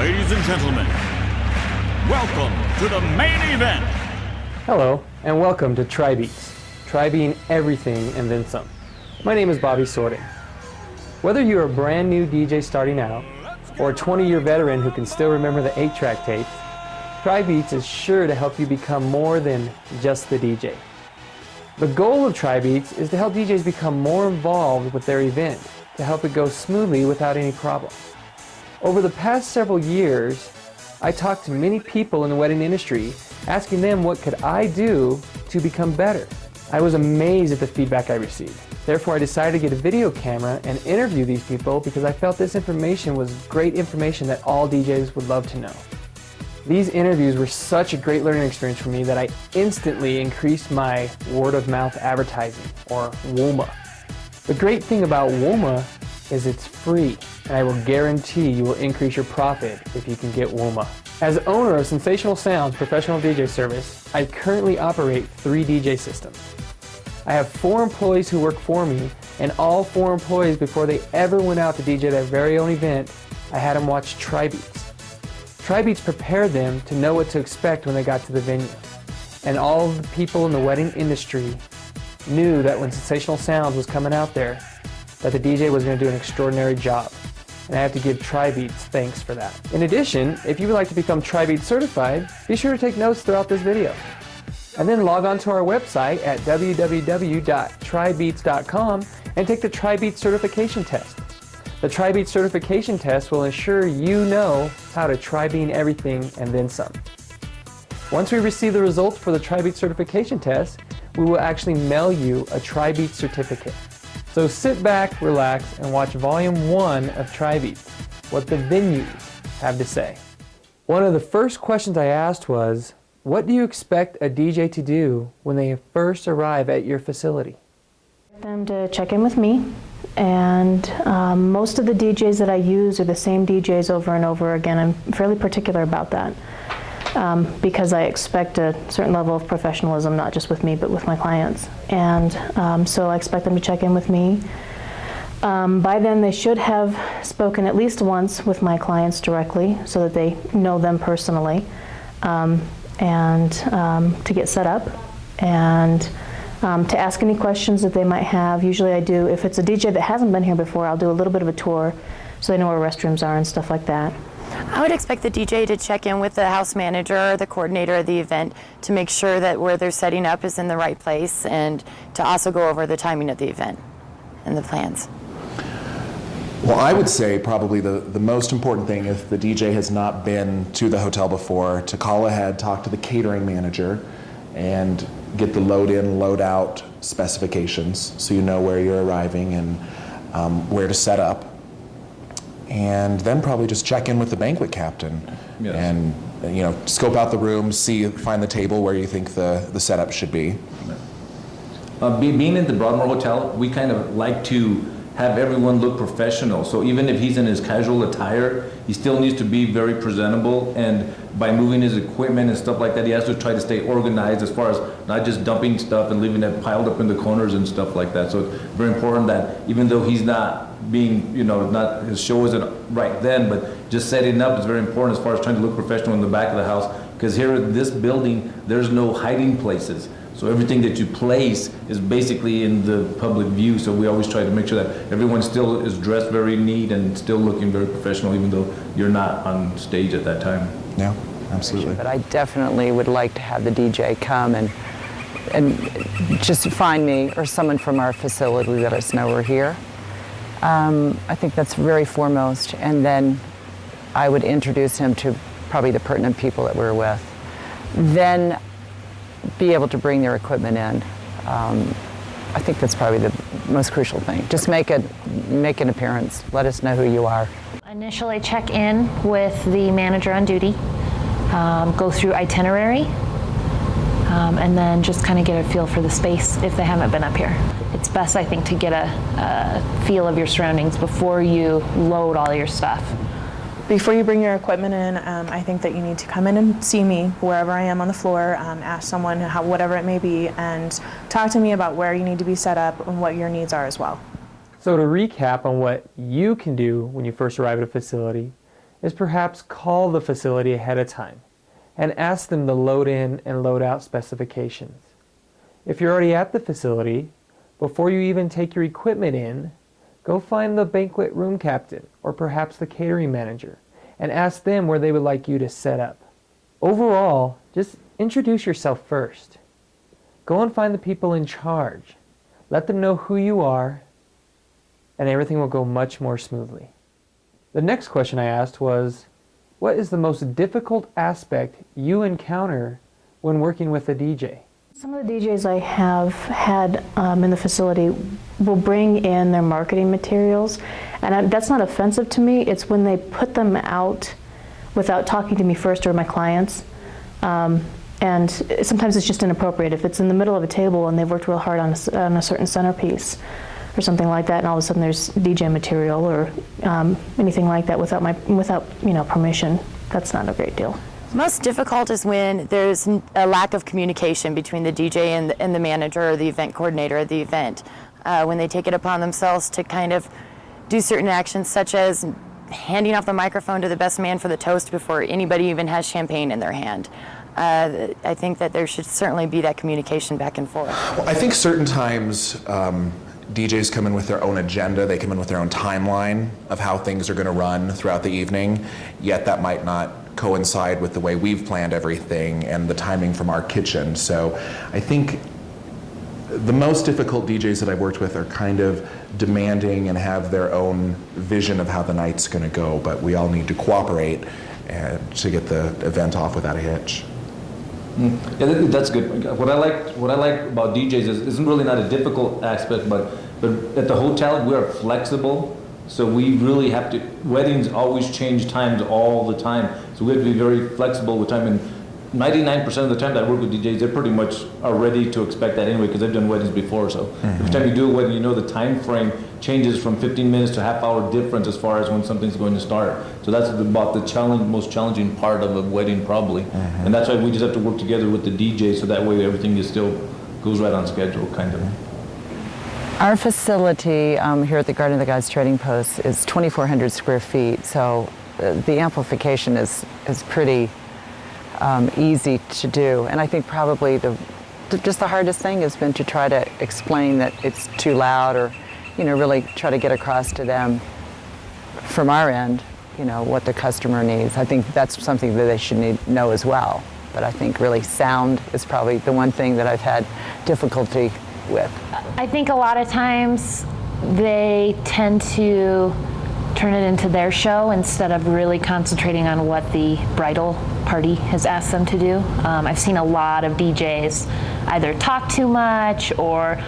Ladies and gentlemen, welcome to the main event. Hello, and welcome to Tri-Beats. Tri-being everything and then some. My name is Bobby Sorting. Whether you're a brand new DJ starting out, or a 20-year veteran who can still remember the 8-track tapes, Tri-Beats is sure to help you become more than just the DJ. The goal of Tri-Beats is to help DJs become more involved with their event, to help it go smoothly without any problems. Over the past several years, I talked to many people in the wedding industry, asking them what could I do to become better. I was amazed at the feedback I received. Therefore, I decided to get a video camera and interview these people because I felt this information was great information that all DJs would love to know. These interviews were such a great learning experience for me that I instantly increased my word-of-mouth advertising, or WOMA. The great thing about WOMA is it's free, and I will guarantee you will increase your profit if you can get WOMA. As owner of Sensational Sounds Professional DJ Service, I currently operate 3 DJ systems. I have 4 employees who work for me, and all 4 employees, before they ever went out to DJ their very own event, I had them watch Tri-Beats. Tri-Beats prepared them to know what to expect when they got to the venue. And all of the people in the wedding industry knew that when Sensational Sounds was coming out there, that the DJ was going to do an extraordinary job. And I have to give Tri-Beats thanks for that. In addition, if you would like to become Tri-Beats certified, be sure to take notes throughout this video. And then log on to our website at www.tribeats.com and take the Tri-Beats certification test. The Tri-Beats certification test will ensure you know how to Tri-beam everything and then some. Once we receive the results for the Tri-Beats certification test, we will actually mail you a Tri-Beats certificate. So sit back, relax, and watch Volume 1 of Tri-Beats, what the venues have to say. One of the first questions I asked was, what do you expect a DJ to do when they first arrive at your facility? Them to check in with me, and most of the DJs that I use are the same DJs over and over again. I'm fairly particular about that because I expect a certain level of professionalism, not just with me, but with my clients. And so I expect them to check in with me. By then they should have spoken at least once with my clients directly so that they know them personally, and to get set up and to ask any questions that they might have. Usually I do, if it's a DJ that hasn't been here before, I'll do a little bit of a tour so they know where restrooms are and stuff like that. I would expect the DJ to check in with the house manager or the coordinator of the event to make sure that where they're setting up is in the right place, and to also go over the timing of the event and the plans. Well, I would say probably the most important thing, if the DJ has not been to the hotel before, to call ahead, talk to the catering manager, and get the load in, load out specifications so you know where you're arriving and where to set up. And then probably just check in with the banquet captain. Yes. And scope out the room, find the table where you think the setup should be. Being in the Broadmoor Hotel, we kind of like to have everyone look professional. So even if he's in his casual attire, he still needs to be very presentable, and by moving his equipment and stuff like that, he has to try to stay organized as far as not just dumping stuff and leaving it piled up in the corners and stuff like that. So it's very important that even though he's not being, not his show isn't right then, but just setting up is very important as far as trying to look professional in the back of the house, because here in this building, there's no hiding places. So everything that you place is basically in the public view, so we always try to make sure that everyone still is dressed very neat and still looking very professional, even though you're not on stage at that time. Yeah, absolutely. But I definitely would like to have the DJ come and just find me or someone from our facility, let us know we're here. I think that's very foremost, and then I would introduce him to probably the pertinent people that we're with. Then be able to bring their equipment in. I think that's probably the most crucial thing. Just make an appearance. Let us know who you are. Initially check in with the manager on duty, go through itinerary, and then just kind of get a feel for the space if they haven't been up here. It's best, I think, to get a feel of your surroundings before you load all your stuff. Before you bring your equipment in, I think that you need to come in and see me wherever I am on the floor, ask someone whatever it may be, and talk to me about where you need to be set up and what your needs are as well. So to recap on what you can do when you first arrive at a facility, is perhaps call the facility ahead of time and ask them the load in and load out specifications. If you're already at the facility, before you even take your equipment in, go find the banquet room captain or perhaps the catering manager and ask them where they would like you to set up. Overall, just introduce yourself first. Go and find the people in charge. Let them know who you are, and everything will go much more smoothly. The next question I asked was, what is the most difficult aspect you encounter when working with a DJ? Some of the DJs I have had in the facility will bring in their marketing materials, and that's not offensive to me. It's when they put them out without talking to me first or my clients. And sometimes it's just inappropriate. If it's in the middle of a table and they've worked real hard on a certain centerpiece or something like that, and all of a sudden there's DJ material or anything like that without permission, that's not a great deal. Most difficult is when there's a lack of communication between the DJ and the manager or the event coordinator of the event. When they take it upon themselves to kind of do certain actions, such as handing off the microphone to the best man for the toast before anybody even has champagne in their hand. I think that there should certainly be that communication back and forth. Well, I think certain times DJs come in with their own agenda, they come in with their own timeline of how things are going to run throughout the evening, yet that might not coincide with the way we've planned everything and the timing from our kitchen. So I think the most difficult DJs that I've worked with are kind of demanding and have their own vision of how the night's going to go, but we all need to cooperate to get the event off without a hitch. Yeah, that's good. What I like about DJs is isn't really not a difficult aspect, but at the hotel we are flexible, so we really have to. Weddings always change times all the time, so we have to be very flexible with time. And 99% of the time that I work with DJs, they're pretty much are ready to expect that anyway because they've done weddings before. So every time you do a wedding, you know the time frame changes from 15 minutes to a half-hour difference as far as when something's going to start. So that's about the most challenging part of a wedding probably. And that's why we just have to work together with the DJ so that way everything is still goes right on schedule, kind of. Our facility here at the Garden of the Gods Trading Post is 2,400 square feet, so the amplification is pretty easy to do. And I think probably just the hardest thing has been to try to explain that it's too loud or, really try to get across to them from our end, what the customer needs. I think that's something that they should know as well. But I think really sound is probably the one thing that I've had difficulty with. I think a lot of times they tend to turn it into their show instead of really concentrating on what the bridal party has asked them to do. I've seen a lot of DJs either talk too much or,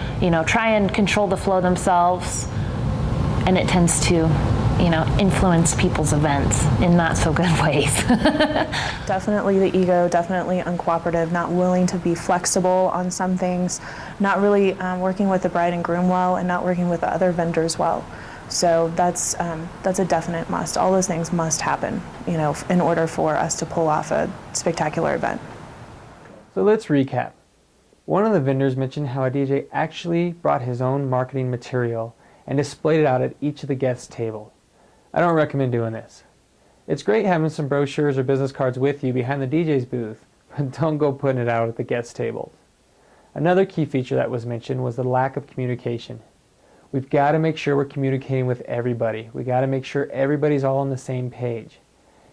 try and control the flow themselves, and it tends to, influence people's events in not so good ways. Definitely the ego, definitely uncooperative, not willing to be flexible on some things, not really working with the bride and groom well, and not working with the other vendors well. So that's a definite must. All those things must happen, in order for us to pull off a spectacular event. So let's recap. One of the vendors mentioned how a DJ actually brought his own marketing material and displayed it out at each of the guests' table. I don't recommend doing this. It's great having some brochures or business cards with you behind the DJ's booth, but don't go putting it out at the guest tables. Another key feature that was mentioned was the lack of communication. We've got to make sure we're communicating with everybody. We got to make sure everybody's all on the same page.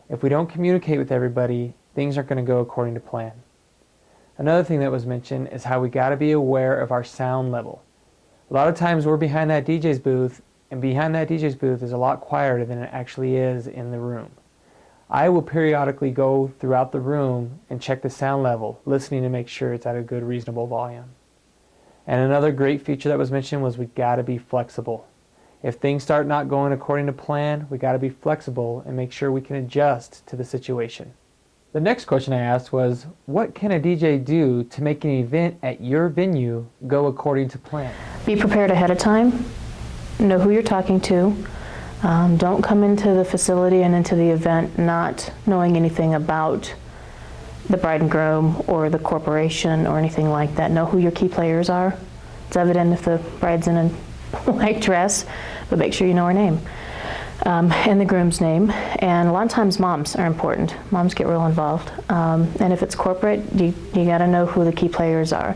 If we don't communicate with everybody, things aren't going to go according to plan. Another thing that was mentioned is how we got to be aware of our sound level. A lot of times we're behind that DJ's booth, and behind that DJ's booth is a lot quieter than it actually is in the room. I will periodically go throughout the room and check the sound level, listening to make sure it's at a good, reasonable volume. And another great feature that was mentioned was we got to be flexible. If things start not going according to plan, we got to be flexible and make sure we can adjust to the situation. The next question I asked was, what can a DJ do to make an event at your venue go according to plan? Be prepared ahead of time. Know who you're talking to. Don't come into the facility and into the event not knowing anything about the bride and groom or the corporation or anything like that. Know who your key players are. It's evident if the bride's in a white dress, but make sure you know her name. and the groom's name. And a lot of times moms are important. Moms get real involved. And if it's corporate, you got to know who the key players are,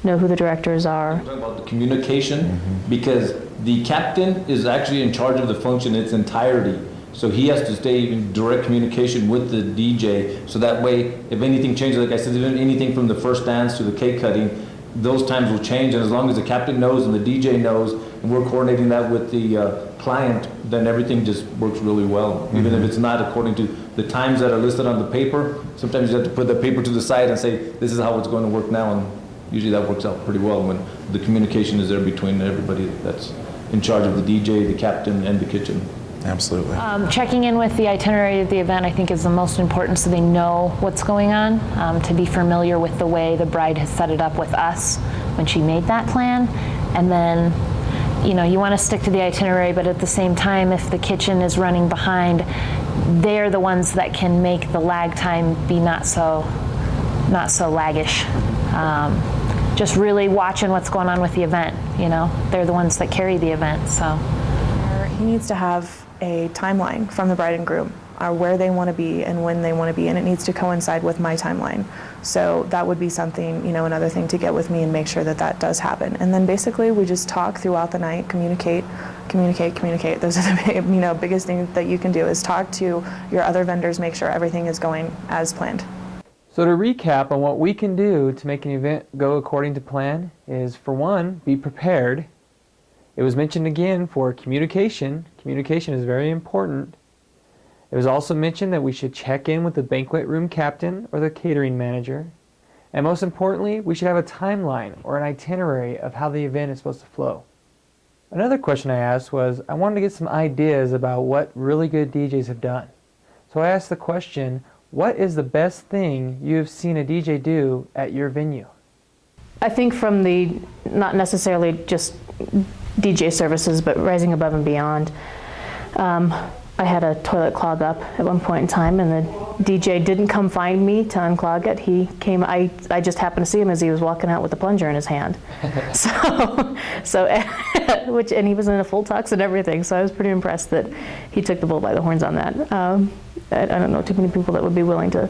know who the directors are. Talking about the communication, because the captain is actually in charge of the function in its entirety. So he has to stay in direct communication with the DJ, so that way, if anything changes, like I said, even anything from the first dance to the cake cutting, those times will change, and as long as the captain knows and the DJ knows, and we're coordinating that with the client, then everything just works really well. Even if it's not according to the times that are listed on the paper, sometimes you have to put the paper to the side and say, this is how it's going to work now, and usually that works out pretty well when the communication is there between everybody that's in charge of the DJ, the captain, and the kitchen. Absolutely. Checking in with the itinerary of the event, I think, is the most important, so they know what's going on, to be familiar with the way the bride has set it up with us when she made that plan. And then, you want to stick to the itinerary, but at the same time, if the kitchen is running behind, they're the ones that can make the lag time be not so laggish. Just really watching what's going on with the event. They're the ones that carry the event. So He needs to have a timeline from the bride and groom, where they want to be and when they want to be, and it needs to coincide with my timeline. So that would be something, another thing to get with me and make sure that that does happen. And then basically we just talk throughout the night, communicate. Those are the biggest things that you can do is talk to your other vendors, make sure everything is going as planned. So to recap on what we can do to make an event go according to plan is, for one, be prepared. It was mentioned again for communication. Communication is very important. It was also mentioned that we should check in with the banquet room captain or the catering manager. And most importantly, we should have a timeline or an itinerary of how the event is supposed to flow. Another question I asked was, I wanted to get some ideas about what really good DJs have done. So I asked the question, what is the best thing you have seen a DJ do at your venue? I think from the, not necessarily just DJ services, but rising above and beyond. I had a toilet clog up at one point in time, and the DJ didn't come find me to unclog it. He came, I just happened to see him as he was walking out with the plunger in his hand. And he was in a full tux and everything, so I was pretty impressed that he took the bull by the horns on that. I don't know too many people that would be willing to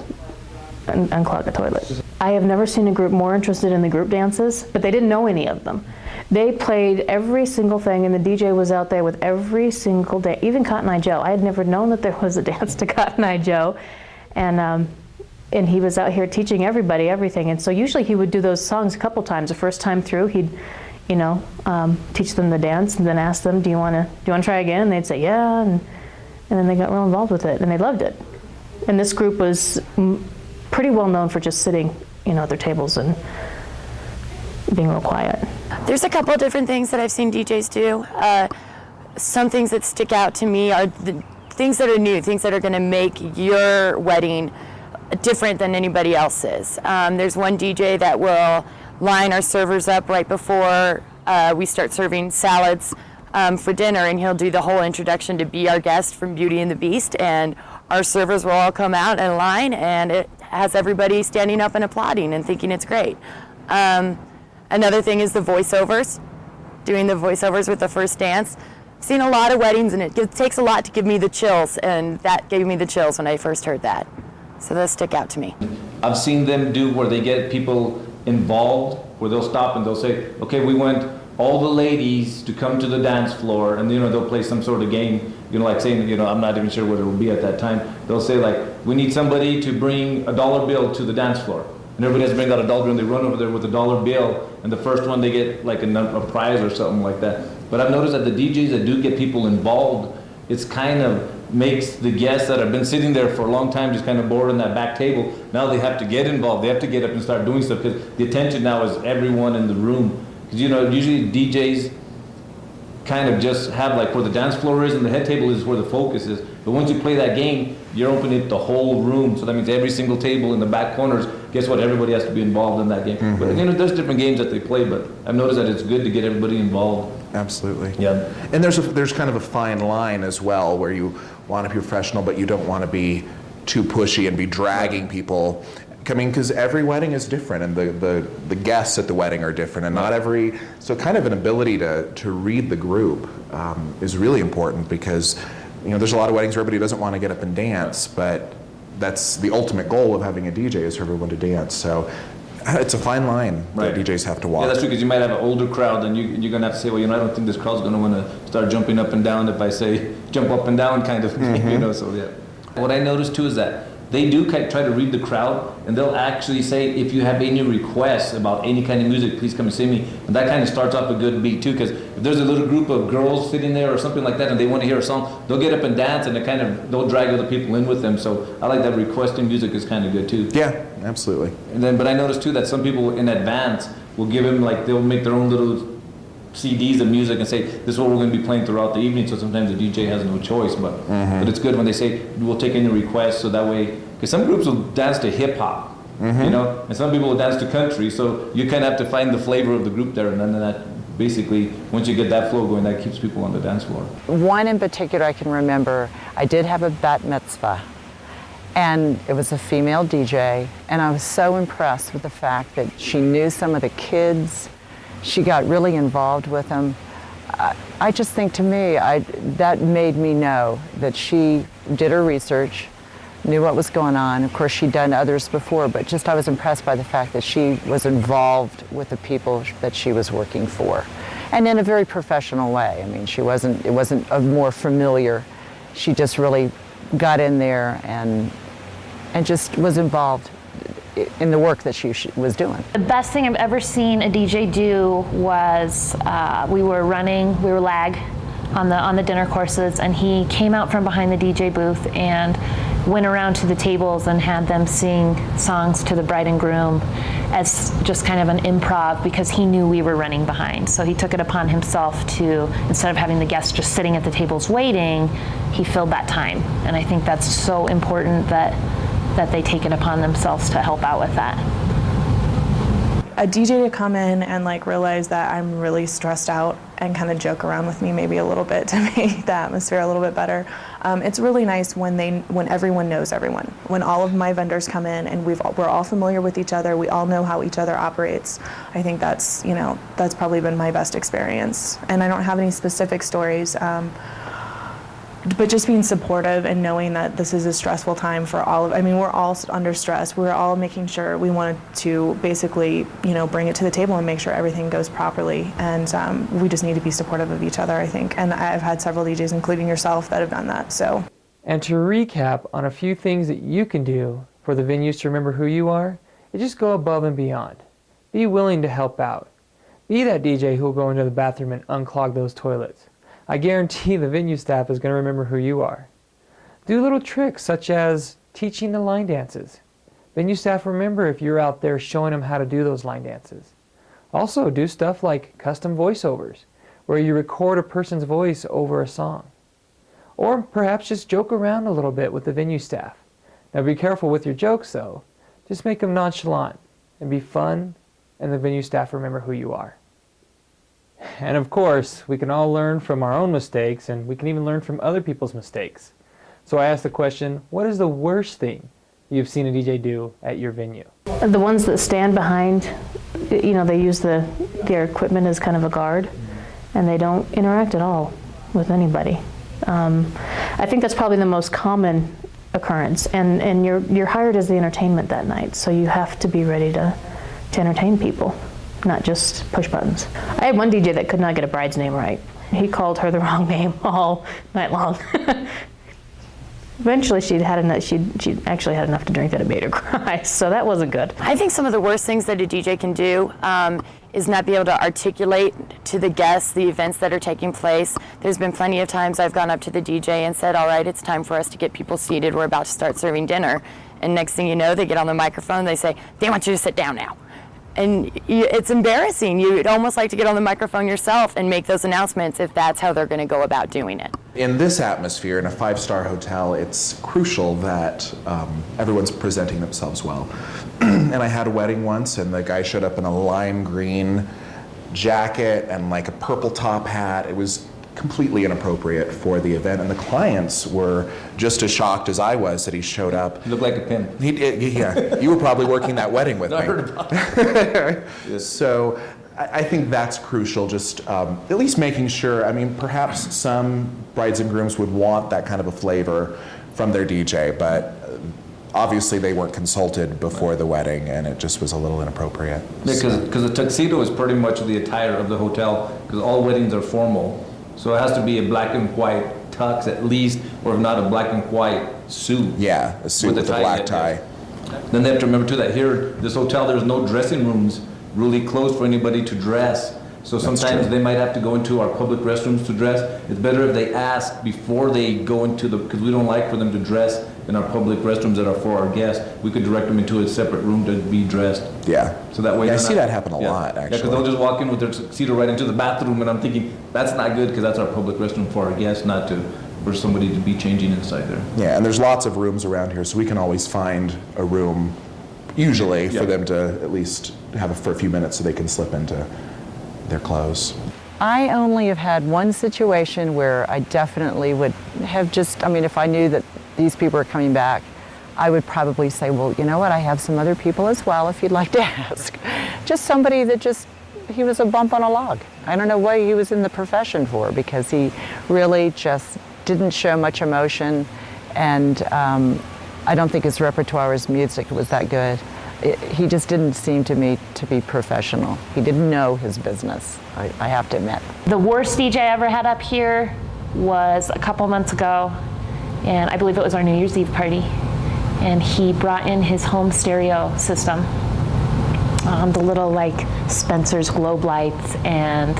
unclog a toilet. I have never seen a group more interested in the group dances, but they didn't know any of them. They played every single thing, and the DJ was out there with every single day, even Cotton Eye Joe. I had never known that there was a dance to Cotton Eye Joe, and he was out here teaching everybody everything. And so usually he would do those songs a couple times. The first time through, he'd, teach them the dance, and then ask them, "Do you want to try again?" And they'd say, "Yeah," and then they got real involved with it, and they loved it. And this group was pretty well known for just sitting, at their tables and being real quiet. There's a couple of different things that I've seen DJs do. Some things that stick out to me are the things that are new, things that are going to make your wedding different than anybody else's. There's one DJ that will line our servers up right before we start serving salads for dinner, and he'll do the whole introduction to Be Our Guest from Beauty and the Beast, and our servers will all come out in line, and it has everybody standing up and applauding and thinking it's great. Another thing is the voiceovers, doing the voiceovers with the first dance. I've seen a lot of weddings, and it takes a lot to give me the chills, and that gave me the chills when I first heard that. So those stick out to me. I've seen them do where they get people involved, where they'll stop and they'll say, okay, we want all the ladies to come to the dance floor, and they'll play some sort of game, like saying, I'm not even sure what it will be at that time. They'll say, like, we need somebody to bring a dollar bill to the dance floor. And everybody has to bring out a dollar bill, and they run over there with a dollar bill, and the first one they get like a prize or something like that. But I've noticed that the DJs that do get people involved, it's kind of makes the guests that have been sitting there for a long time just kind of bored on that back table. Now they have to get involved. They have to get up and start doing stuff, because the attention now is everyone in the room. Because usually DJs kind of just have like where the dance floor is and the head table is where the focus is. But once you play that game, you're opening up the whole room. So that means every single table in the back corners, guess what? Everybody has to be involved in that game. Mm-hmm. But there's different games that they play, but I've noticed that it's good to get everybody involved. Absolutely. Yeah. And there's kind of a fine line as well, where you want to be professional, but you don't want to be too pushy and be dragging people. Because every wedding is different, and the guests at the wedding are different, and not every, so kind of an ability to read the group is really important, because there's a lot of weddings where everybody doesn't want to get up and dance, but that's the ultimate goal of having a DJ, is for everyone to dance. So it's a fine line that DJs have to walk. Yeah, that's true, because you might have an older crowd, and you're going to have to say, well, I don't think this crowd's going to want to start jumping up and down if I say jump up and down kind of thing, so yeah. What I noticed too is that they do try to read the crowd, and they'll actually say, if you have any requests about any kind of music, please come and see me. And that kind of starts off a good beat too, because if there's a little group of girls sitting there or something like that and they want to hear a song, they'll get up and dance, and they'll drag other people in with them. So I like that requesting music is kind of good too. Yeah, absolutely. But I noticed too that some people in advance will give them, they'll make their own little CDs of music and say, this is what we're going to be playing throughout the evening, so sometimes the DJ has no choice, but it's good when they say, we'll take any requests, so that way, because some groups will dance to hip-hop, and some people will dance to country, so you kind of have to find the flavor of the group there, and then that basically, once you get that flow going, that keeps people on the dance floor. One in particular I can remember, I did have a bat mitzvah, and it was a female DJ, and I was so impressed with the fact that she knew some of the kids. She got really involved with them. I just think, to me, that made me know that she did her research, knew what was going on. Of course, she'd done others before, but just I was impressed by the fact that she was involved with the people that she was working for, and in a very professional way. I mean, it wasn't a more familiar. She just really got in there and just was involved in the work that she was doing. The best thing I've ever seen a DJ do was we were lag on the dinner courses, and he came out from behind the DJ booth and went around to the tables and had them sing songs to the bride and groom as just kind of an improv, because he knew we were running behind. So he took it upon himself to, instead of having the guests just sitting at the tables waiting, he filled that time. And I think that's so important that they take it upon themselves to help out with that. A DJ to come in and realize that I'm really stressed out and kind of joke around with me maybe a little bit to make the atmosphere a little bit better. It's really nice when everyone knows everyone. When all of my vendors come in and we're all familiar with each other, we all know how each other operates. I think that's probably been my best experience. And I don't have any specific stories. But just being supportive and knowing that this is a stressful time for all we're all under stress. We're all making sure, we wanted to basically, bring it to the table and make sure everything goes properly. And we just need to be supportive of each other, I think. And I've had several DJs, including yourself, that have done that, so. And to recap on a few things that you can do for the venues to remember who you are, is just go above and beyond. Be willing to help out. Be that DJ who will go into the bathroom and unclog those toilets. I guarantee the venue staff is going to remember who you are. Do little tricks such as teaching the line dances. Venue staff remember if you're out there showing them how to do those line dances. Also, do stuff like custom voiceovers, where you record a person's voice over a song. Or perhaps just joke around a little bit with the venue staff. Now be careful with your jokes though. Just make them nonchalant and be fun, and the venue staff remember who you are. And of course, we can all learn from our own mistakes, and we can even learn from other people's mistakes. So I asked the question, what is the worst thing you've seen a DJ do at your venue? The ones that stand behind, they use their equipment as kind of a guard, and they don't interact at all with anybody. I think that's probably the most common occurrence, and you're hired as the entertainment that night, so you have to be ready to entertain people, not just push buttons. I had one DJ that could not get a bride's name right. He called her the wrong name all night long. Eventually she'd actually had enough to drink that it made her cry, so that wasn't good. I think some of the worst things that a DJ can do is not be able to articulate to the guests the events that are taking place. There's been plenty of times I've gone up to the DJ and said, all right, it's time for us to get people seated. We're about to start serving dinner. And next thing you know, they get on the microphone, they say, they want you to sit down now. And it's embarrassing. You'd almost like to get on the microphone yourself and make those announcements if that's how they're going to go about doing it. In this atmosphere, in a five-star hotel, it's crucial that everyone's presenting themselves well. And I had a wedding once, and the guy showed up in a lime green jacket and a purple top hat. It was completely inappropriate for the event, and the clients were just as shocked as I was that he showed up. He looked like a pimp. Yeah, you were probably working that wedding with me. I heard about it. So I think that's crucial, just at least making sure, I mean, perhaps some brides and grooms would want that kind of a flavor from their DJ, but obviously they weren't consulted before the wedding, and it just was a little inappropriate. Because the tuxedo is pretty much the attire of the hotel, because all weddings are formal. So it has to be a black and white tux at least, or if not a black and white suit. Yeah, a suit with a black tie. Then they have to remember too that here, this hotel, there's no dressing rooms really closed for anybody to dress. So sometimes they might have to go into our public restrooms to dress. It's better if they ask before they go into because we don't like for them to dress in our public restrooms that are for our guests. We could direct them into a separate room to be dressed. Yeah. So that way I see that happen a lot, actually. Yeah, because they'll just walk in with their tuxedo right into the bathroom, and I'm thinking, that's not good, because that's our public restroom for our guests, not for somebody to be changing inside there. Yeah, and there's lots of rooms around here, so we can always find a room, usually, for them to at least have it for a few minutes so they can slip into their clothes. I only have had one situation where I definitely would have just, I mean, if I knew that these people were coming back, I would probably say, well, you know what, I have some other people as well if you'd like to ask. Just somebody that he was a bump on a log. I don't know what he was in the profession for, because he really just didn't show much emotion, and I don't think his repertoire, his music was that good. He just didn't seem to me to be professional. He didn't know his business, I have to admit. The worst DJ I ever had up here was a couple months ago, and I believe it was our New Year's Eve party. And he brought in his home stereo system, the little like Spencer's globe lights, and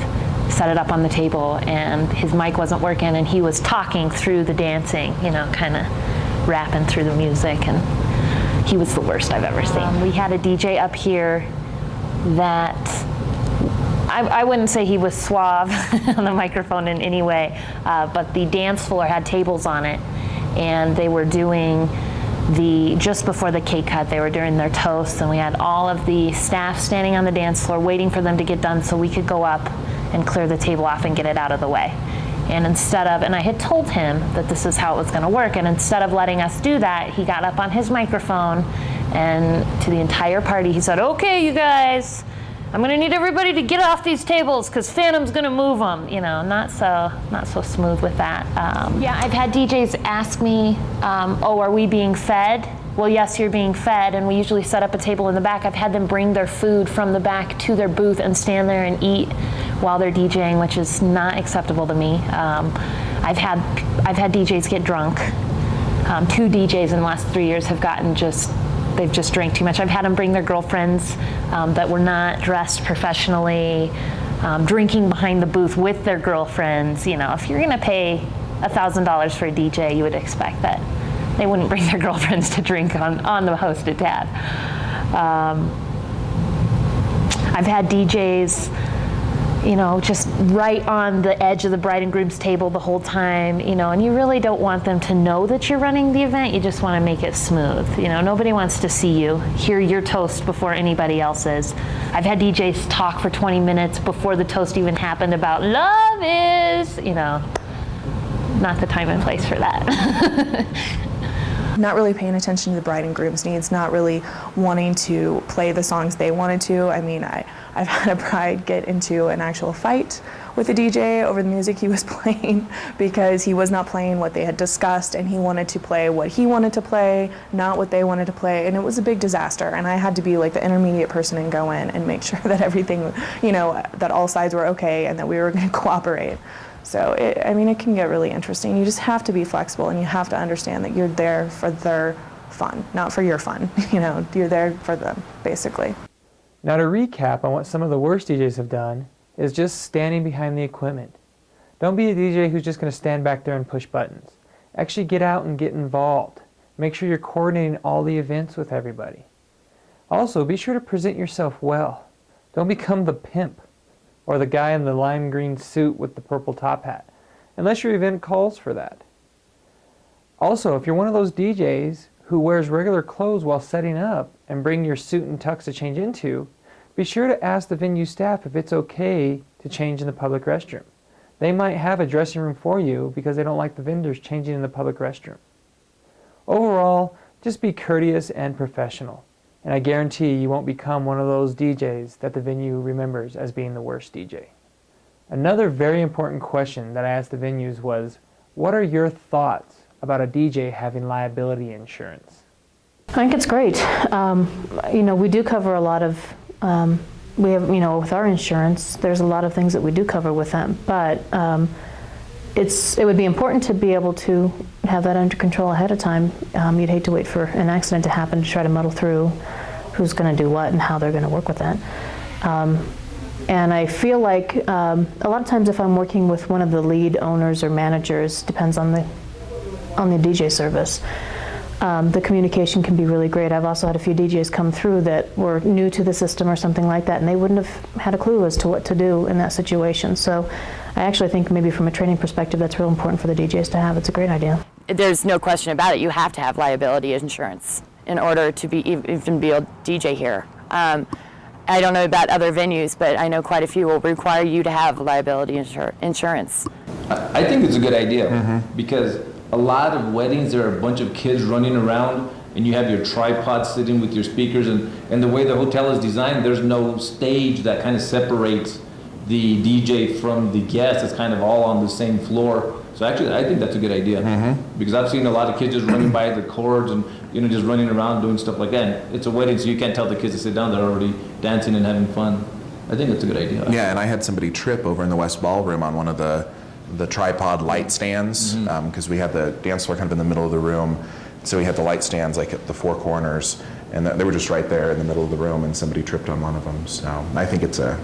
set it up on the table, and his mic wasn't working, and he was talking through the dancing, you know, kind of rapping through the music, and he was the worst I've ever seen. We had a DJ up here that I wouldn't say he was suave on the microphone in any way, but the dance floor had tables on it, and they were doing just before the cake cut, they were doing their toasts, and we had all of the staff standing on the dance floor waiting for them to get done so we could go up and clear the table off and get it out of the way. And I had told him that this is how it was going to work, and instead of letting us do that, he got up on his microphone, and to the entire party he said, "Okay, you guys, I'm going to need everybody to get off these tables because Phantom's going to move them." You know, not so smooth with that. Yeah, I've had DJs ask me, "Oh, are we being fed?" Well, yes, you're being fed, and we usually set up a table in the back. I've had them bring their food from the back to their booth and stand there and eat while they're DJing, which is not acceptable to me. I've had DJs get drunk. 2 DJs in the last 3 years have they've just drank too much. I've had them bring their girlfriends that were not dressed professionally, drinking behind the booth with their girlfriends. You know, if you're gonna pay $1,000 for a DJ, you would expect that they wouldn't bring their girlfriends to drink on the hosted tab. I've had DJs, you know, just right on the edge of the bride and groom's table the whole time, you know, and you really don't want them to know that you're running the event. You just want to make it smooth. You know, nobody wants to see you, hear your toast before anybody else's. I've had DJs talk for 20 minutes before the toast even happened about love is, you know, not the time and place for that. Not really paying attention to the bride and groom's needs, not really wanting to play the songs they wanted to. I mean, I've had a bride get into an actual fight with the DJ over the music he was playing because he was not playing what they had discussed, and he wanted to play what he wanted to play, not what they wanted to play, and it was a big disaster. And I had to be like the intermediate person and go in and make sure that everything, you know, that all sides were okay and that we were going to cooperate. So, it can get really interesting. You just have to be flexible, and you have to understand that you're there for their fun, not for your fun. You know, you're there for them, basically. Now to recap on what some of the worst DJs have done is just standing behind the equipment. Don't be a DJ who's just going to stand back there and push buttons. Actually get out and get involved. Make sure you're coordinating all the events with everybody. Also, be sure to present yourself well. Don't become the pimp or the guy in the lime green suit with the purple top hat, unless your event calls for that. Also, if you're one of those DJs who wears regular clothes while setting up and bring your suit and tux to change into, be sure to ask the venue staff if it's okay to change in the public restroom. They might have a dressing room for you because they don't like the vendors changing in the public restroom. Overall, just be courteous and professional. and I guarantee you won't become one of those DJs that the venue remembers as being the worst DJ. Another very important question that I asked the venues was, what are your thoughts about a DJ having liability insurance? I think it's great. We do cover a lot of, we have, with our insurance, there's a lot of things that we do cover with them, but it would be important to be able to have that under control ahead of time. You'd hate to wait for an accident to happen to try to muddle through who's going to do what and how they're going to work with that. And I feel like a lot of times if I'm working with one of the lead owners or managers, depends on the DJ service, the communication can be really great. I've also had a few DJs come through that were new to the system or something like that, and they wouldn't have had a clue as to what to do in that situation. So I actually think maybe from a training perspective, that's real important for the DJs to have. It's a great idea. There's no question about it. You have to have liability insurance in order to even be a DJ here. I don't know about other venues, but I know quite a few will require you to have liability insurance. I think it's a good idea because a lot of weddings, there are a bunch of kids running around and you have your tripod sitting with your speakers, and the way the hotel is designed, there's no stage that kind of separates the DJ from the guest. It's kind of all on the same floor. So actually, I think that's a good idea because I've seen a lot of kids just running by the cords and just running around doing stuff like that. And it's a wedding, so you can't tell the kids to sit down. They're already dancing and having fun. I think that's a good idea. Yeah, and I had somebody trip over in the West Ballroom on one of the tripod light stands because we had the dance floor kind of in the middle of the room. So we had the light stands like at the four corners, and they were just right there in the middle of the room, and somebody tripped on one of them. So I think it's a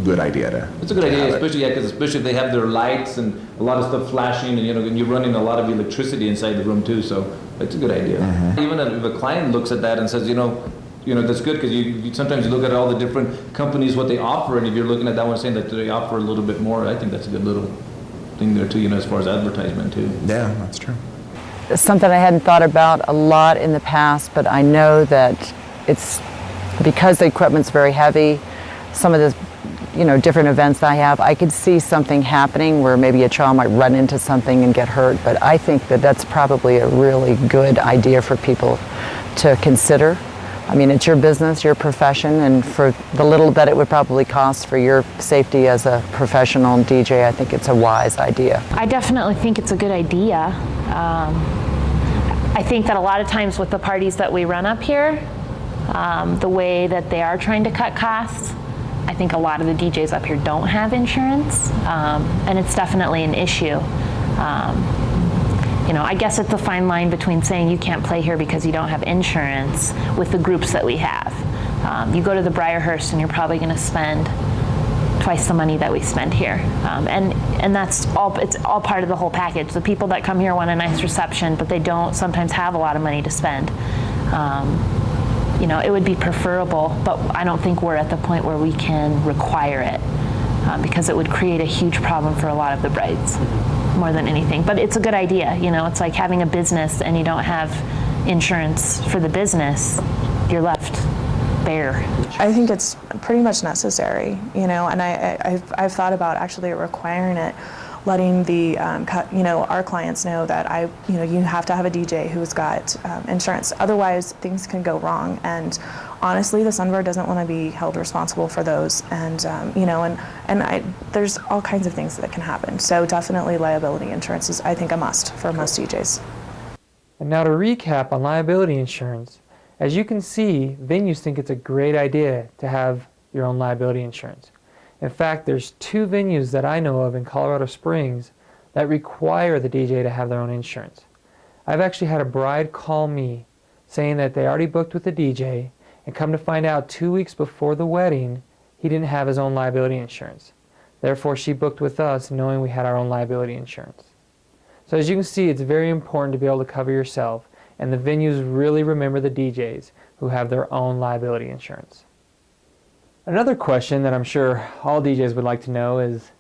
good idea to. It's a good idea, especially if they have their lights and a lot of stuff flashing, and you're running a lot of electricity inside the room too. So it's a good idea. Even if a client looks at that and says, that's good because you sometimes you look at all the different companies what they offer, and if you're looking at that one saying that they offer a little bit more, I think that's a good little thing there too. As far as advertisement too. Yeah, that's true. Something I hadn't thought about a lot in the past, but I know that it's because the equipment's very heavy. Some of the different events that I have, I could see something happening where maybe a child might run into something and get hurt, but I think that that's probably a really good idea for people to consider. I mean, it's your business, your profession, and for the little that it would probably cost for your safety as a professional DJ, I think it's a wise idea. I definitely think it's a good idea. I think that a lot of times with the parties that we run up here, the way that they are trying to cut costs, I think a lot of the DJs up here don't have insurance, and it's definitely an issue. I guess it's a fine line between saying you can't play here because you don't have insurance with the groups that we have. You go to the Briarhurst and you're probably going to spend twice the money that we spend here, and that's all. It's all part of the whole package. The people that come here want a nice reception, but they don't sometimes have a lot of money to spend. It would be preferable, but I don't think we're at the point where we can require it because it would create a huge problem for a lot of the brides more than anything. But it's a good idea. It's like having a business and you don't have insurance for the business, you're left bare. I think it's pretty much necessary, and I've thought about actually requiring it, letting the our clients know that you have to have a DJ who's got insurance. Otherwise, things can go wrong. And honestly, the Sunbird doesn't want to be held responsible for those. And there's all kinds of things that can happen. So definitely, liability insurance is, I think, a must for most DJs. And now to recap on liability insurance, as you can see, venues think it's a great idea to have your own liability insurance. In fact, there's 2 venues that I know of in Colorado Springs that require the DJ to have their own insurance. I've actually had a bride call me saying that they already booked with the DJ, and come to find out 2 weeks before the wedding, he didn't have his own liability insurance. Therefore, she booked with us knowing we had our own liability insurance. So as you can see, it's very important to be able to cover yourself, and the venues really remember the DJs who have their own liability insurance. Another question that I'm sure all DJs would like to know is,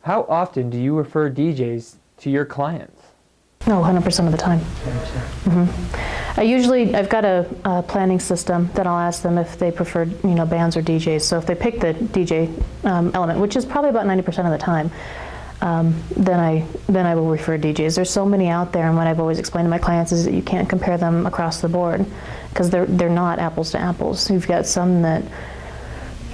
how often do you refer DJs to your clients? No, 100% of the time. I've got a planning system that I'll ask them if they prefer, bands or DJs. So if they pick the DJ element, which is probably about 90% of the time, then I will refer DJs. There's so many out there, and what I've always explained to my clients is that you can't compare them across the board because they're not apples to apples. You've got some that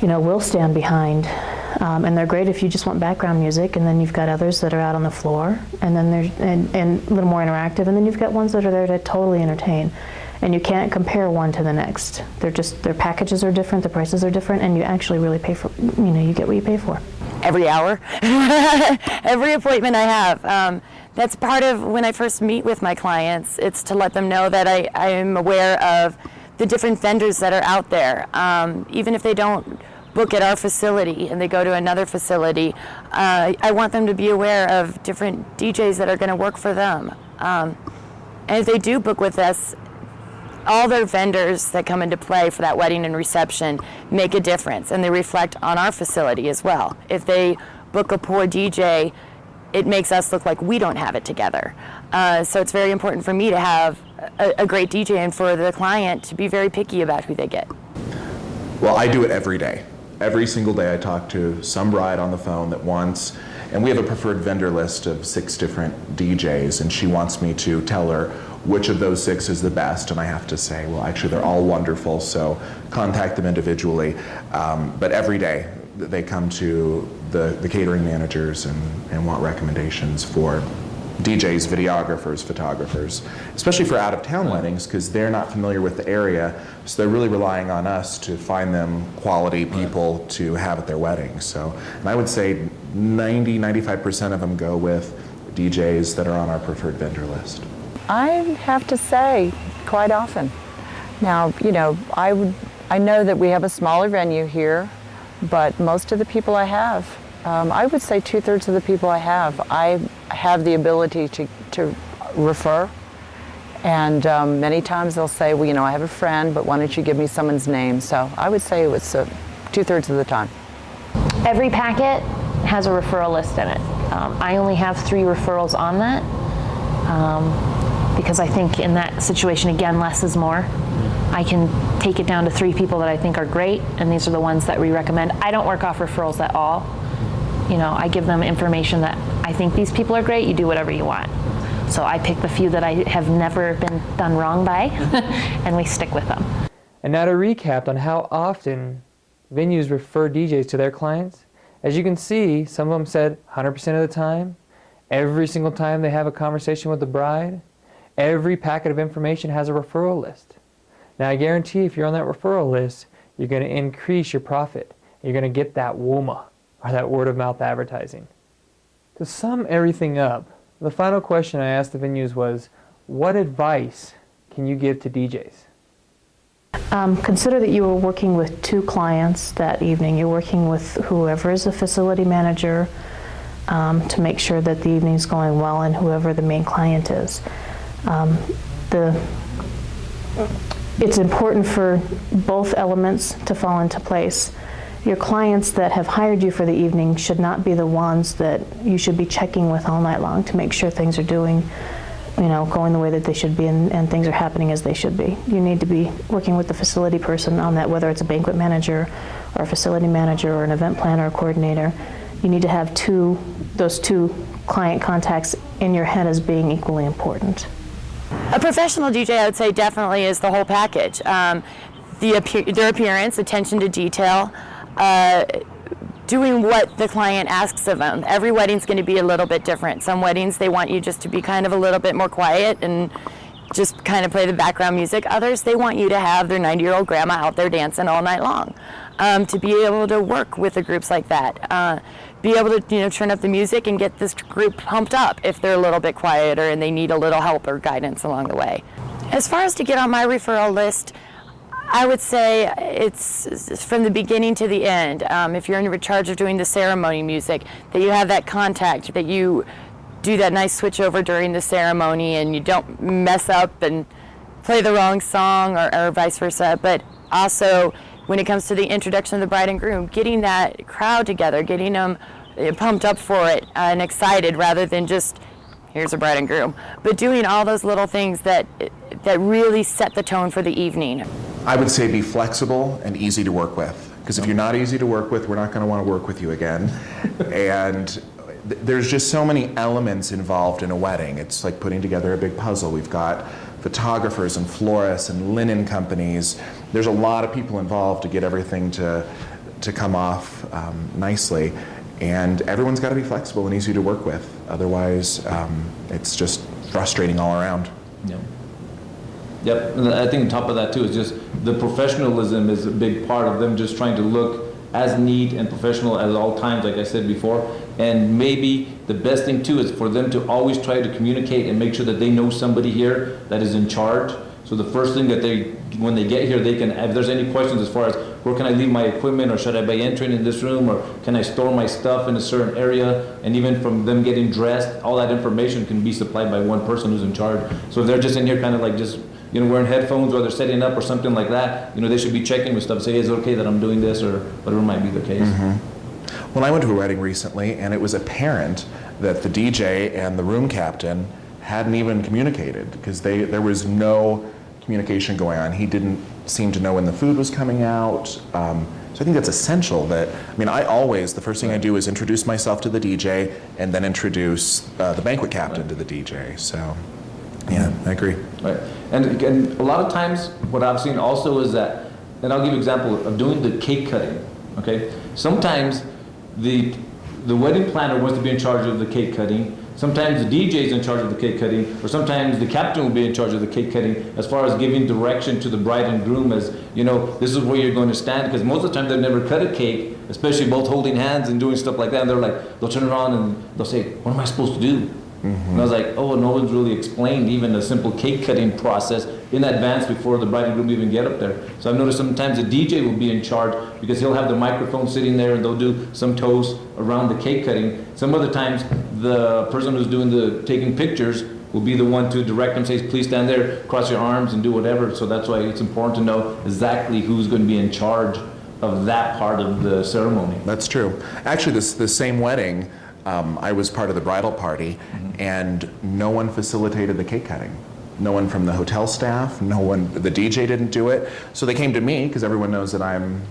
will stand behind, and they're great if you just want background music, and then you've got others that are out on the floor, and then and a little more interactive, and then you've got ones that are there to totally entertain. And you can't compare one to the next. Their packages are different, the prices are different, and you actually really pay for, you get what you pay for. Every hour, every appointment I have. That's part of when I first meet with my clients. It's to let them know that I am aware of the different vendors that are out there. Even if they don't book at our facility and they go to another facility, I want them to be aware of different DJs that are going to work for them. And if they do book with us, all their vendors that come into play for that wedding and reception make a difference, and they reflect on our facility as well. If they book a poor DJ, it makes us look like we don't have it together. So it's very important for me to have a great DJ and for the client to be very picky about who they get. Well, I do it every day. Every single day I talk to some bride on the phone that wants, and we have a preferred vendor list of 6 different DJs, and she wants me to tell her which of those 6 is the best, and I have to say, well, actually they're all wonderful, so contact them individually. But every day they come to the catering managers and want recommendations for DJs, videographers, photographers, especially for out-of-town weddings, because they're not familiar with the area, so they're really relying on us to find them quality people to have at their weddings. So, and I would say 90-95% of them go with DJs that are on our preferred vendor list. I have to say, quite often. Now, I know that we have a smaller venue here, but most of the people I have, I would say 2/3 of the people I have the ability to refer. And many times they'll say, well, I have a friend, but why don't you give me someone's name? So I would say it was 2/3 of the time. Every packet has a referral list in it. I only have 3 referrals on that. Because I think in that situation, again, less is more. I can take it down to 3 people that I think are great, and these are the ones that we recommend. I don't work off referrals at all. I give them information that I think these people are great, you do whatever you want. So I pick the few that I have never been done wrong by, and we stick with them. And now to recap on how often venues refer DJs to their clients. As you can see, some of them said 100% of the time, every single time they have a conversation with the bride. Every packet of information has a referral list. Now I guarantee if you're on that referral list, you're going to increase your profit. You're going to get that WOMA, or that word of mouth advertising. To sum everything up, the final question I asked the venues was, what advice can you give to DJs? Consider that you were working with 2 clients that evening. You're working with whoever is a facility manager to make sure that the evening's going well, and whoever the main client is. It's important for both elements to fall into place. Your clients that have hired you for the evening should not be the ones that you should be checking with all night long to make sure things are going the way that they should be, and things are happening as they should be. You need to be working with the facility person on that, whether it's a banquet manager or a facility manager or an event planner or coordinator. You need to have those two client contacts in your head as being equally important. A professional DJ, I would say, definitely is the whole package. Their appearance, attention to detail, doing what the client asks of them. Every wedding's going to be a little bit different. Some weddings, they want you just to be kind of a little bit more quiet and just kind of play the background music. Others, they want you to have their 90-year-old grandma out there dancing all night long. To be able to work with the groups like that. Be able to turn up the music and get this group pumped up if they're a little bit quieter and they need a little help or guidance along the way. As far as to get on my referral list, I would say it's from the beginning to the end. If you're in charge of doing the ceremony music, that you have that contact, that you do that nice switch over during the ceremony and you don't mess up and play the wrong song or vice versa. But also, when it comes to the introduction of the bride and groom, getting that crowd together, getting them pumped up for it and excited rather than just, here's a bride and groom, but doing all those little things that really set the tone for the evening. I would say be flexible and easy to work with, because if you're not easy to work with, we're not going to want to work with you again. And there's just so many elements involved in a wedding. It's like putting together a big puzzle. We've got photographers and florists and linen companies. There's a lot of people involved to get everything to come off nicely. And everyone's got to be flexible and easy to work with. Otherwise, it's just frustrating all around. Yeah. Yep, and I think on top of that too is just the professionalism is a big part of them just trying to look as neat and professional at all times, like I said before. And maybe the best thing too is for them to always try to communicate and make sure that they know somebody here that is in charge. So the first thing that when they get here, they can, if there's any questions as far as where can I leave my equipment, or should I be entering in this room, or can I store my stuff in a certain area, and even from them getting dressed, all that information can be supplied by one person who's in charge. So if they're just in here kind of like just, you know, wearing headphones while they're setting up or something like that, you know, they should be checking with stuff, say, hey, is it okay that I'm doing this, or whatever might be the case. Mm-hmm. Well, I went to a wedding recently, and it was apparent that the DJ and the room captain hadn't even communicated, because there was no communication going on. He didn't seem to know when the food was coming out. So I think that's essential. I always, the first thing I do is introduce myself to the DJ and then introduce the banquet captain to the DJ. So, yeah, I agree. Right. And a lot of times what I've seen also is that, and I'll give you an example of doing the cake cutting, okay? Sometimes the wedding planner wants to be in charge of the cake cutting. Sometimes the DJ is in charge of the cake cutting, or sometimes the captain will be in charge of the cake cutting as far as giving direction to the bride and groom as, you know, this is where you're going to stand, because most of the time they've never cut a cake, especially both holding hands and doing stuff like that, and they'll turn around and they'll say, what am I supposed to do? Mm-hmm. And I was like, oh, no one's really explained even a simple cake cutting process in advance before the bride and groom even get up there. So I've noticed sometimes the DJ will be in charge because he'll have the microphone sitting there and they'll do some toast around the cake cutting. Some other times the person who's doing the taking pictures will be the one to direct them, says, please stand there, cross your arms and do whatever. So that's why it's important to know exactly who's going to be in charge of that part of the ceremony. That's true. Actually, this same wedding, I was part of the bridal party, and no one facilitated the cake cutting. No one from the hotel staff, the DJ didn't do it. So they came to me, because everyone knows that I'm,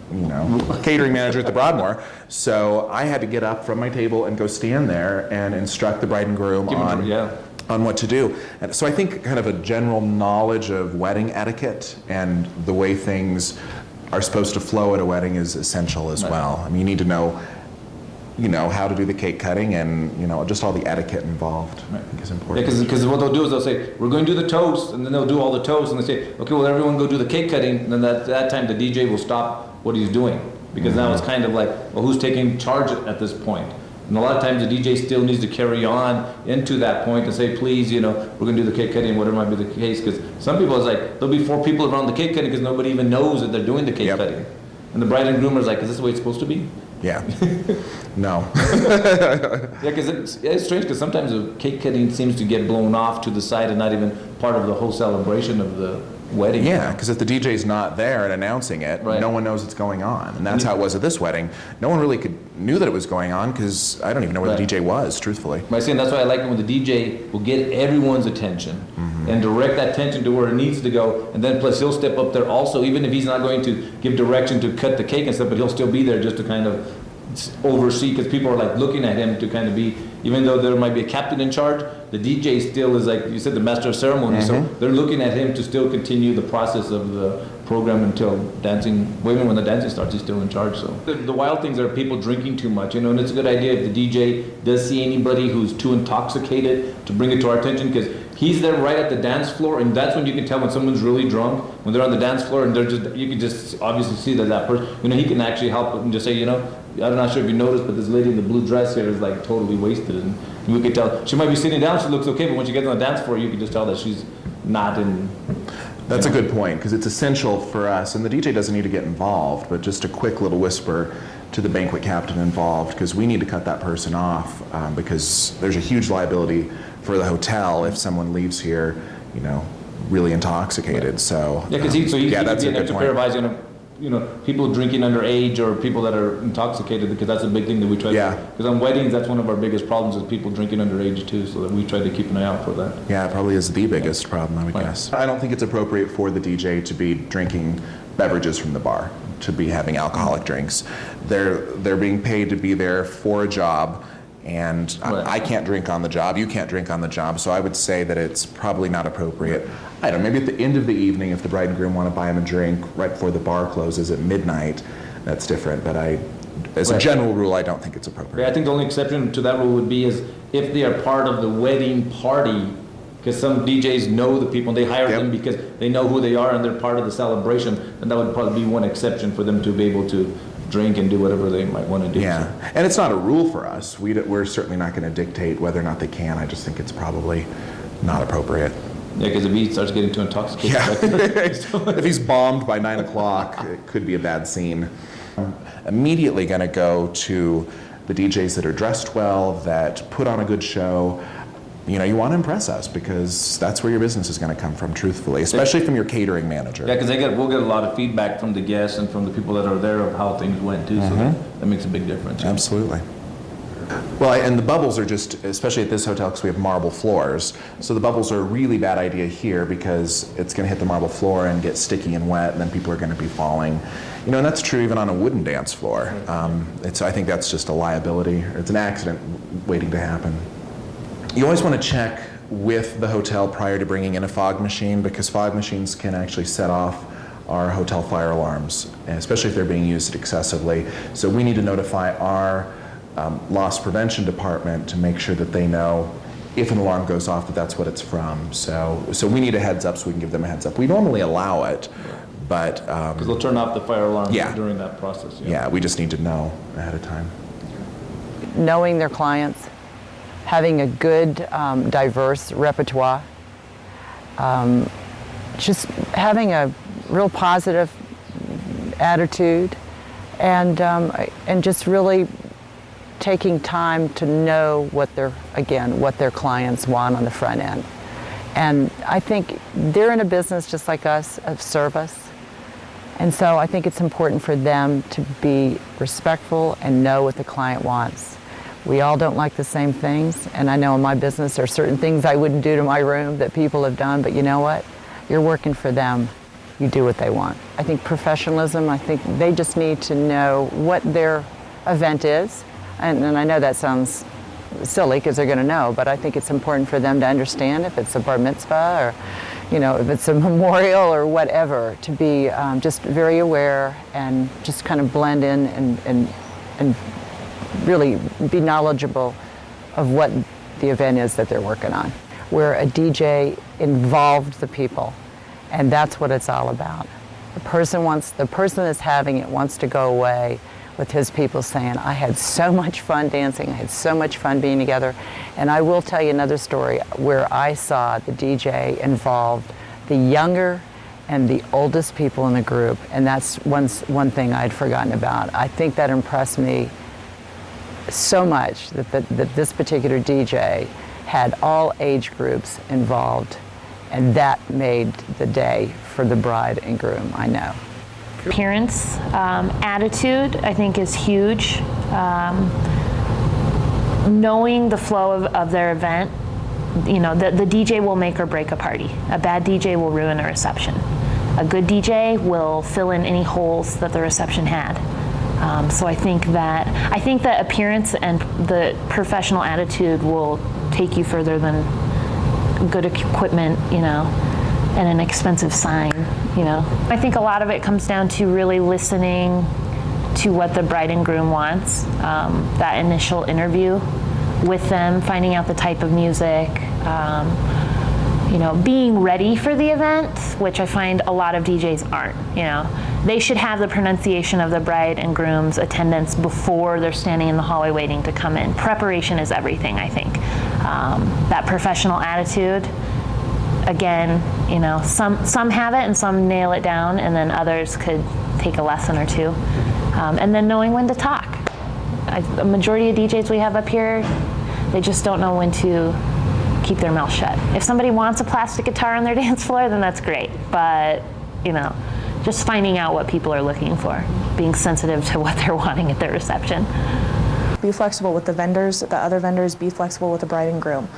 catering manager at the Broadmoor. So I had to get up from my table and go stand there and instruct the bride and groom on what to do. And so I think kind of a general knowledge of wedding etiquette and the way things are supposed to flow at a wedding is essential as well. I mean, you need to know how to do the cake cutting and, just all the etiquette involved. I think is important. Yeah, because what they'll do is they'll say, we're going to do the toast, and then they'll do all the toast, and they say, okay, well, everyone go do the cake cutting, and then that time the DJ will stop what he's doing, because now it's kind of like, well, who's taking charge at this point? And a lot of times the DJ still needs to carry on into that point and say, please, we're going to do the cake cutting, whatever might be the case, because some people, it's like, there'll be 4 people around the cake cutting because nobody even knows that they're doing the cake cutting. And the bride and groom is like, is this the way it's supposed to be? Yeah. No. Yeah, because it's strange, because sometimes the cake cutting seems to get blown off to the side and not even part of the whole celebration of the wedding. Yeah, because if the DJ's not there and announcing it, no one knows what's going on. And that's how it was at this wedding. No one really knew that it was going on, because I don't even know where the DJ was, truthfully. But I see, and that's why I like it when the DJ will get everyone's attention and direct that attention to where it needs to go, and then plus he'll step up there also, even if he's not going to give direction to cut the cake and stuff, but he'll still be there just to kind of oversee, because people are like looking at him to kind of be, even though there might be a captain in charge, the DJ still is, like you said, the master of ceremony, so they're looking at him to still continue the process of the program until dancing. Even when the dancing starts, he's still in charge. So the wild things are people drinking too much, and it's a good idea if the DJ does see anybody who's too intoxicated to bring it to our attention, because he's there right at the dance floor, and that's when you can tell when someone's really drunk, when they're on the dance floor, and you can just obviously see that person, he can actually help and just say, I'm not sure if you noticed, but this lady in the blue dress here is like totally wasted, and you can tell she might be sitting down, she looks okay, but when she gets on the dance floor, you can just tell that she's not in. That's a good point, because it's essential for us, and the DJ doesn't need to get involved, but just a quick little whisper to the banquet captain involved, because we need to cut that person off, because there's a huge liability for the hotel if someone leaves here, really intoxicated. So yeah, because he that's could a be an good extra pair of eyes on people drinking underage or people that are intoxicated, because that's a big thing that we try to, because on weddings, that's one of our biggest problems is people drinking underage too, so that we try to keep an eye out for that. Yeah, it probably is the biggest problem, I would guess. I don't think it's appropriate for the DJ to be drinking beverages from the bar, to be having alcoholic drinks. They're being paid to be there for a job, And Right. I can't drink on the job, you can't drink on the job, so I would say that it's probably not appropriate. I don't know, maybe at the end of the evening, if the bride and groom want to buy them a drink right before the bar closes at midnight, that's different, but as a Right. general rule, I don't think it's Yeah, appropriate. I think the only exception to that rule would be is if they are part of the wedding party, because some DJs know the people, and they hire Yep. them because they know who they are and they're part of the celebration, and that would probably be one exception for them to be able to drink and do whatever they might want to do. Yeah, and it's not a rule for us. We're certainly not going to dictate whether or not they can. I just think it's probably not appropriate. Yeah, because if he starts getting too intoxicated. Yeah. If he's bombed by 9 o'clock, it could be a bad scene. I'm immediately going to go to the DJs that are dressed well, that put on a good show. You know, you want to impress us because that's where your business is going to come from, truthfully, especially from your catering manager. Yeah, because we'll get a lot of feedback from the guests and from the people that are there of how things went too, so that makes a big difference. Yeah. Absolutely. Well, and the bubbles are just, especially at this hotel, because we have marble floors, so the bubbles are a really bad idea here because it's going to hit the marble floor and get sticky and wet, and then people are going to be falling. You know, and that's true even on a wooden dance floor. I think that's just a liability. It's an accident waiting to happen. You always want to check with the hotel prior to bringing in a fog machine, because fog machines can actually set off our hotel fire alarms, especially if they're being used excessively. So we need to notify our loss prevention department to make sure that they know if an alarm goes off that that's what it's from. So we need a heads up so we can give them a heads up. We normally allow it, but Because they'll turn off the fire alarm Yeah. during that process. yeah, we just need to know ahead of time. Knowing their clients, having a good, diverse repertoire, just having a real positive attitude, and just really taking time to know what their clients want on the front end. And I think they're in a business just like us of service. And so I think it's important for them to be respectful and know what the client wants. We all don't like the same things, and I know in my business there are certain things I wouldn't do to my room that people have done, but you know what? You're working for them. You do what they want. I think professionalism, I think they just need to know what their event is, and I know that sounds silly because they're going to know, but I think it's important for them to understand if it's a bar mitzvah or, you know, if it's a memorial or whatever, to be just very aware and just kind of blend in and really be knowledgeable of what the event is that they're working on. Where a DJ involved the people, and that's what it's all about. The person that's having it wants to go away with his people saying, I had so much fun dancing, I had so much fun being together. And I will tell you another story where I saw the DJ involved the younger and the oldest people in the group, and that's one thing I'd forgotten about. I think that impressed me so much that this particular DJ had all age groups involved, and that made the day for the bride and groom, I know. Appearance, attitude, I think is huge. Knowing the flow of their event, you know, the DJ will make or break a party. A bad DJ will ruin a reception. A good DJ will fill in any holes that the reception had. So I think that appearance and the professional attitude will take you further than good equipment, you know, and an expensive sign, you know. I think a lot of it comes down to really listening to what the bride and groom wants, that initial interview with them, finding out the type of music, you know, being ready for the event, which I find a lot of DJs aren't, you know. They should have the pronunciation of the bride and groom's attendance before they're standing in the hallway waiting to come in. Preparation is everything, I think. That professional attitude, again, you know, some have it and some nail it down, and then others could take a lesson or two. And then knowing when to talk. A majority of DJs we have up here, they just don't know when to keep their mouth shut. If somebody wants a plastic guitar on their dance floor, then that's great. But, you know, just finding out what people are looking for, being sensitive to what they're wanting at their reception. Be flexible with the vendors, the other vendors, be flexible with the bride and groom.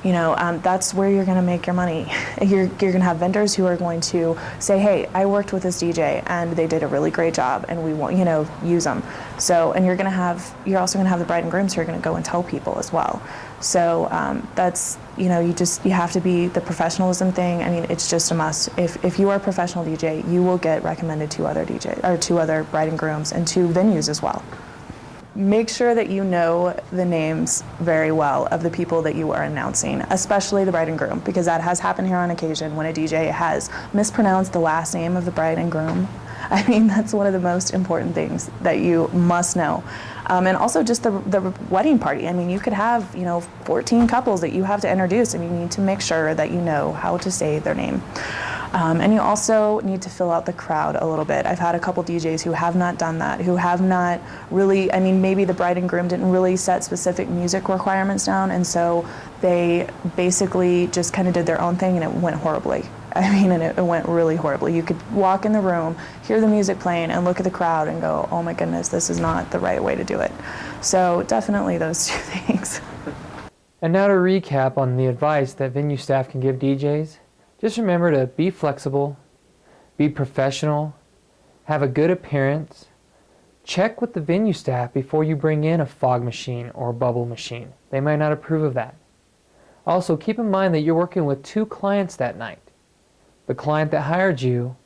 You know, that's where you're going to make your money. You're going to have vendors who are going to say, hey, I worked with this DJ and they did a really great job and we want, you know, use them. So, and you're also gonna have the bride and grooms who are gonna go and tell people as well. So that's, you know, you have to be the professionalism thing. I mean, it's just a must. If you are a professional DJ, you will get recommended to other DJs, or to other bride and grooms, and to venues as well. Make sure that you know the names very well of the people that you are announcing, especially the bride and groom, because that has happened here on occasion when a DJ has mispronounced the last name of the bride and groom. I mean, that's one of the most important things that you must know. And also just the wedding party. I mean, you could have, you know, 14 couples that you have to introduce, and you need to make sure that you know how to say their name. And you also need to fill out the crowd a little bit. I've had a couple DJs who have not done that, who have not really, I mean, maybe the bride and groom didn't really set specific music requirements down, and so they basically just kind of did their own thing, and it went horribly. I mean, and it went really horribly. You could walk in the room, hear the music playing, and look at the crowd and go, oh my goodness, this is not the right way to do it. So definitely those two things. And now to recap on the advice that venue staff can give DJs. Just remember to be flexible, be professional, have a good appearance, check with the venue staff before you bring in a fog machine or a bubble machine. They might not approve of that. Also, keep in mind that you're working with two clients that night. The client that hired you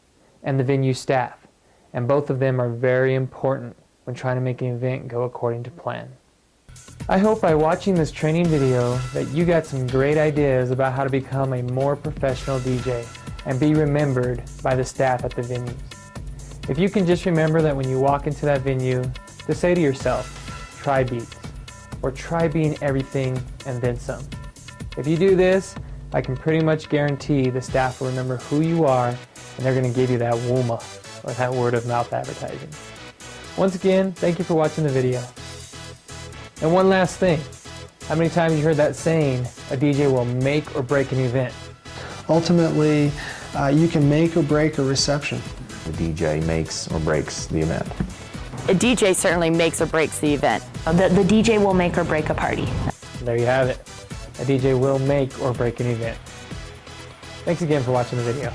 and the venue staff. And both of them are very important when trying to make an event go according to plan. I hope by watching this training video that you got some great ideas about how to become a more professional DJ and be remembered by the staff at the venues. If you can just remember that when you walk into that venue, to say to yourself, try beats, or try being everything and then some. If you do this, I can pretty much guarantee the staff will remember who you are, and they're going to give you that WOMA, or that word of mouth advertising. Once again, thank you for watching the video. And one last thing, how many times you heard that saying, a DJ will make or break an event? Ultimately, you can make or break a reception. The DJ makes or breaks the event. A DJ certainly makes or breaks the event. The DJ will make or break a party. There you have it. A DJ will make or break an event. Thanks again for watching the video.